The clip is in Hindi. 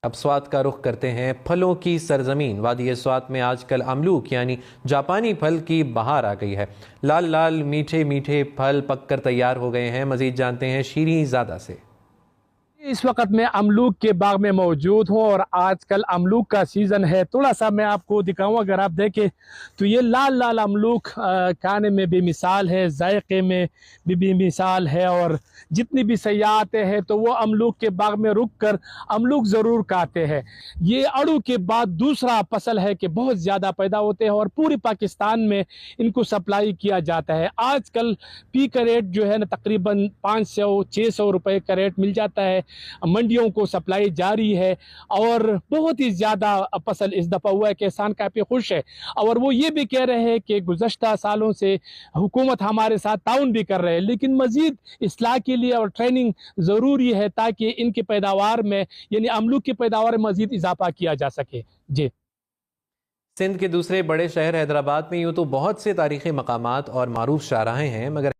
अब स्वात का रुख करते हैं फलों की सरजमीन। वादी स्वात में आजकल अमलूक यानी जापानी फल की बहार आ गई है। लाल लाल मीठे मीठे फल पककर तैयार हो गए हैं। मजीद जानते हैं शीरीं ज़ादा से। इस वक्त मैं अमलूक के बाग में मौजूद हूँ और आजकल अमलूक का सीज़न है। थोड़ा सा मैं आपको दिखाऊं, अगर आप देखें तो ये लाल लाल अमलूक खाने में भी मिसाल है, जायके में भी मिसाल है। और जितनी भी सयाह आते हैं तो वो अमलूक के बाग में रुक कर अमलूक ज़रूर खाते हैं। ये अड़ू के बाद दूसरा फसल है कि बहुत ज़्यादा पैदा होते हैं और पूरे पाकिस्तान में इनको सप्लाई किया जाता है। आजकल पी का रेट जो है ना तकरीबन 500-600 रुपये का रेट मिल जाता है। मंडियों को सप्लाई जारी है और बहुत ही ज़्यादा फसल इस दफ़ा हुआ है। किसान काफ़ी खुश है और वो ये भी कह रहे हैं कि गुज़श्ता सालों से हुकूमत हमारे साथ ताउन भी कर रहे हैं, लेकिन मज़ीद इस्लाह के लिए और ट्रेनिंग ज़रूरी है ताकि इनकी पैदावार में यानी अमलूक की पैदावार में मज़ीद इजाफा किया जा सके। जी, सिंध के दूसरे बड़े शहर हैदराबाद में यूँ तो बहुत से तारीख़ी मकामात और मारूफ शाहराहें हैं, मगर